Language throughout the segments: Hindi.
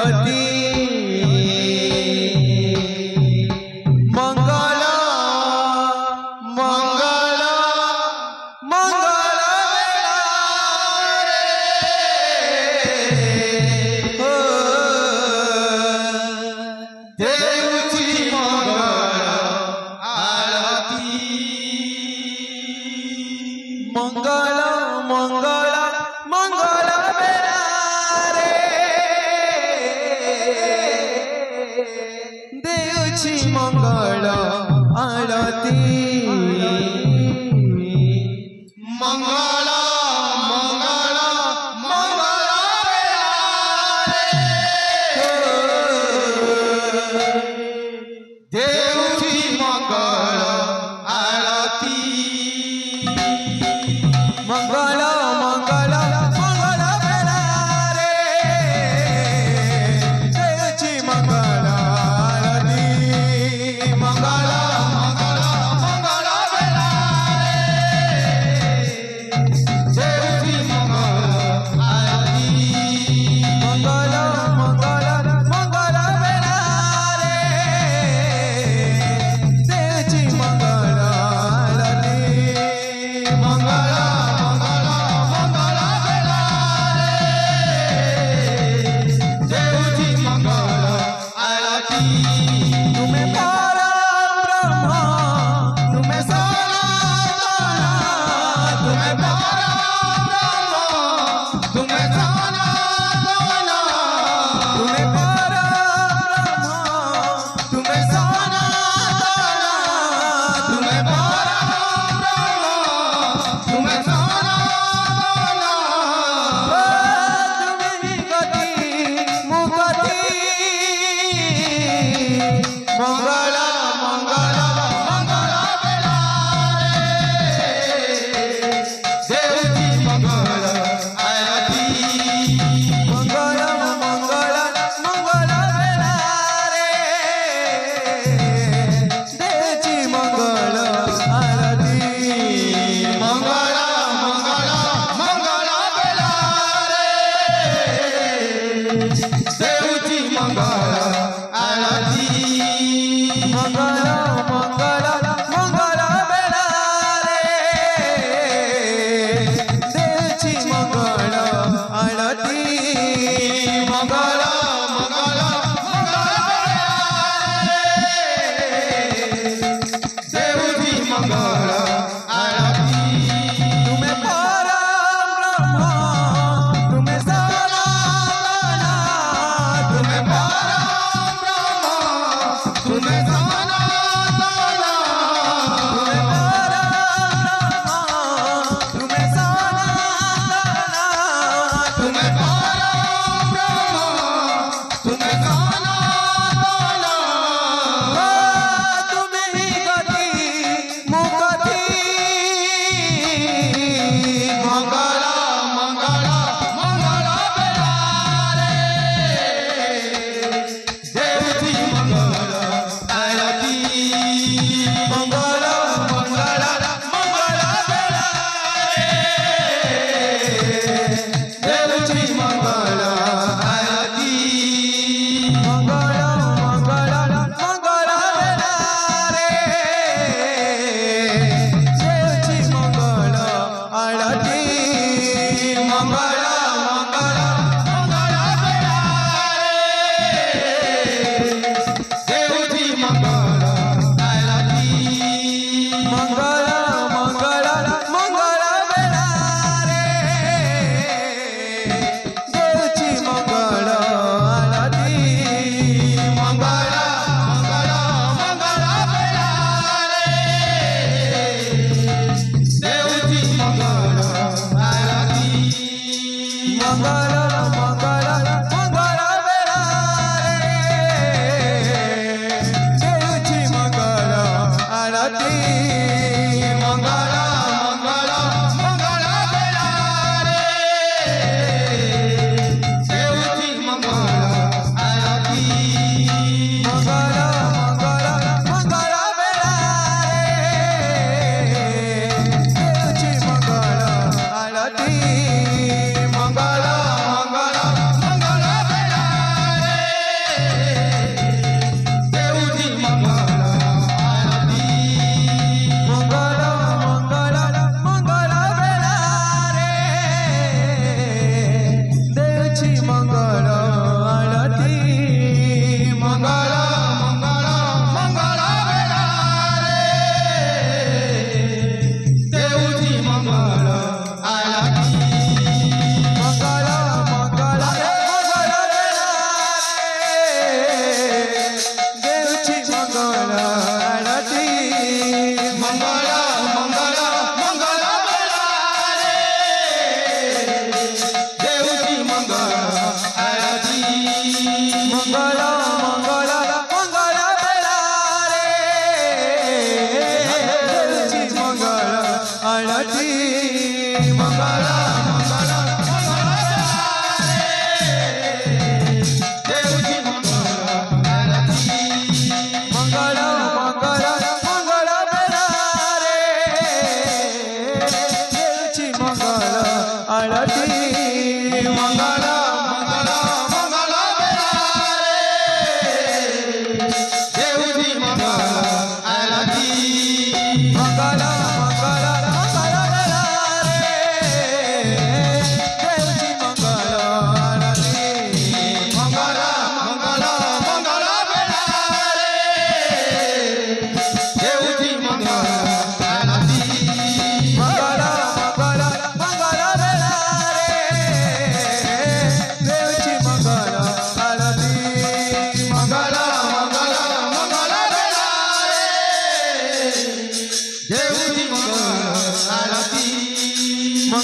आरती मंगल मंगल मंगल हो देवची मंगल आरती मंगल मंगल मंगल देवची मंगल आरती मंगल मंगल मंगल देवची मंगल आरती मंगल मंगल मंगल रे देवची मंगल आरती मंगल मंगल मंगल देवची मंगल आरती मंगल मंगल मंगल रे देवची मंगल आरती मंगल तुम्हें परब्रह्म तुम्हें सनातन तुम्हें परब्रह्म तुम्हें सनातन तुम्हें परब्रह्म तुम्हें सनातन तुम्हें परब्रह्म तुम्हें सनातन तुम्हें गति मुक्ति मंगल मंगल मंगल देवची मंगल आरती मंगल मंगल मंगल देवची मंगल आरती मंगल मंगल मंगल देवची मंगल आरती मंगल मंगल मंगल देवची मंगल आरती मंगल मंगल देवची मंगल आरती तुम्हें परब्रह्म तुम्हें सनातन तुम्हें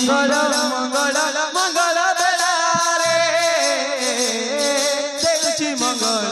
मंगल मंगल मंगल बेला रे देवची मंगल